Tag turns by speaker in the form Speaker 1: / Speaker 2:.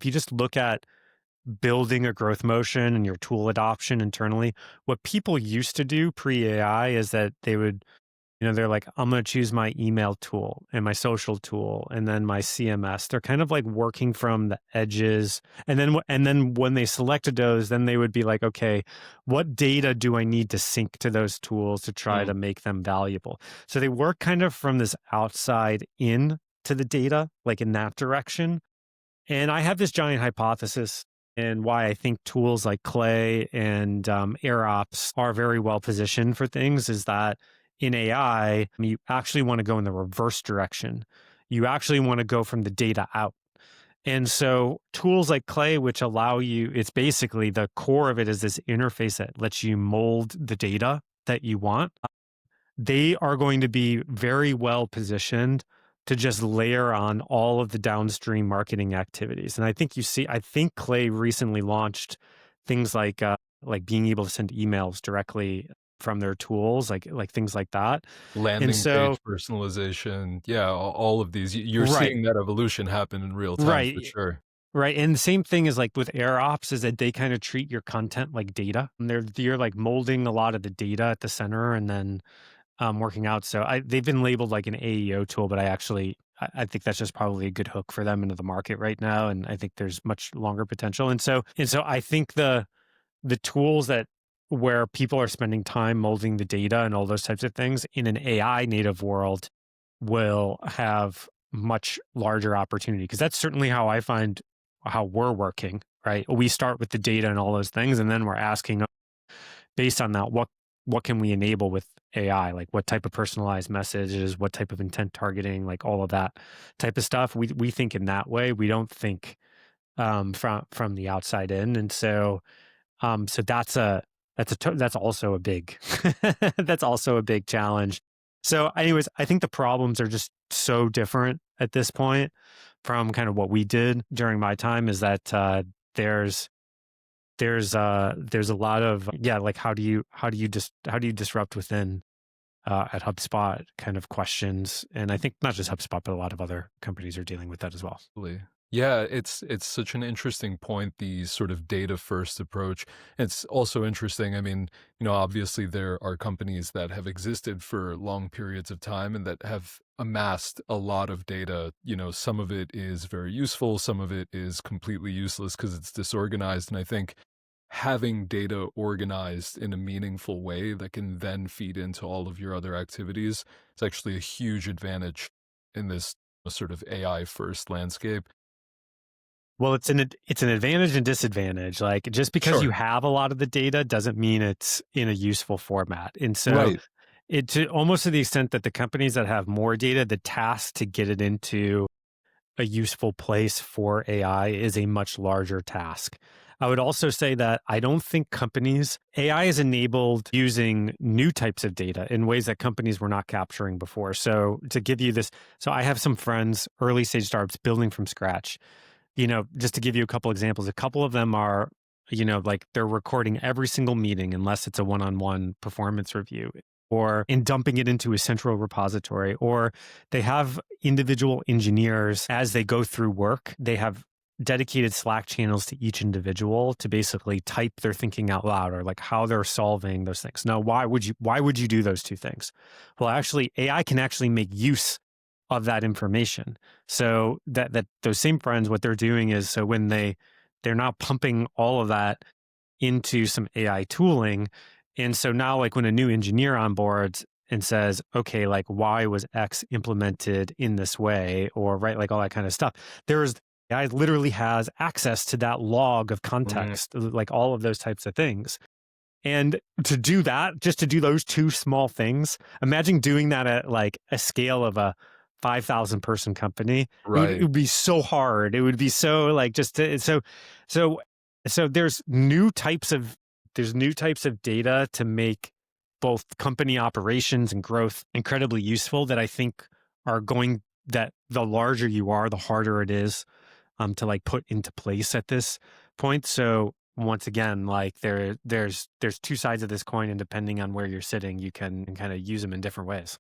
Speaker 1: if you just look at building a growth motion and your tool adoption internally, what people used to do pre-AI is that they would, they're like, I'm going to choose my email tool and my social tool and then my CMS. They're kind of like working from the edges. And then when they selected those, then they would be like, okay, what data do I need to sync to those tools to try
Speaker 2: Mm,
Speaker 1: to make them valuable? So they work kind of from this outside in to the data, like in that direction. And I have this giant hypothesis and why I think tools like Clay and AirOps are very well positioned for things is that in AI, you actually want to go in the reverse direction. You actually want to go from the data out. And so tools like Clay, which allow you, it's basically the core of it is this interface that lets you mold the data that you want. They are going to be very well positioned to just layer on all of the downstream marketing activities. And I think Clay recently launched things like being able to send emails directly from their tools, like things like that. And
Speaker 2: landing
Speaker 1: so,
Speaker 2: page personalization, yeah, all of these. You're
Speaker 1: right,
Speaker 2: seeing that evolution happen in real time for
Speaker 1: right.
Speaker 2: sure.
Speaker 1: Right. And the same thing is like with AirOps is that they kind of treat your content like data. And you're like molding a lot of the data at the center and then working out. So they've been labeled like an AEO tool, but I think that's just probably a good hook for them into the market right now. And I think there's much longer potential. And so I think the tools that where people are spending time molding the data and all those types of things in an AI native world will have much larger opportunity because that's certainly how I find how we're working, right? We start with the data and all those things, and then we're asking based on that, what can we enable with AI? Like what type of personalized messages, what type of intent targeting, like all of that type of stuff. We think in that way. We don't think from the outside in, and so that's also a big that's also a big challenge. So, anyways, I think the problems are just so different at this point from kind of what we did during my time. Is that there's there's a lot of like how do you disrupt within at HubSpot kind of questions, and I think not just HubSpot but a lot of other companies are dealing with that as well.
Speaker 2: Absolutely. Yeah, it's such an interesting point, the sort of data first approach. It's also interesting. I mean, obviously there are companies that have existed for long periods of time and that have amassed a lot of data. Some of it is very useful, some of it is completely useless because it's disorganized. And I think having data organized in a meaningful way that can then feed into all of your other activities is actually a huge advantage in this sort of AI first landscape.
Speaker 1: Well, it's an advantage and disadvantage. Like just because you
Speaker 2: Sure.
Speaker 1: have a lot of the data doesn't mean it's in a useful format. And so
Speaker 2: Right.
Speaker 1: it to almost to the extent that the companies that have more data, the task to get it into a useful place for AI is a much larger task. I would also say that I don't think AI is enabled using new types of data in ways that companies were not capturing before. So to give you this, so I have some friends, early stage startups building from scratch. Just to give you a couple examples, a couple of them are, like they're recording every single meeting unless it's a one-on-one performance review or in dumping it into a central repository, or they have individual engineers as they go through work. They have dedicated Slack channels to each individual to basically type their thinking out loud or like how they're solving those things. Now, why would you do those two things? Well, actually, AI can actually make use of that information. So that those same friends, what they're doing is so when they're now pumping all of that into some AI tooling. And so now like when a new engineer onboards and says, okay, like why was X implemented in this way? Or right, like all that kind of stuff. There's AI literally has access to that log of
Speaker 2: Mhm.
Speaker 1: context, like all of those types of things. And to do that, just to do those two small things, imagine doing that at like a scale of a 5,000 person company. It
Speaker 2: Right.
Speaker 1: would be so hard. It would be so like so, so there's new types of data to make both company operations and growth incredibly useful that I think that the larger you are, the harder it is to like put into place at this point. So once again, like there's two sides of this coin, and depending on where you're sitting, you can kind of use them in different ways.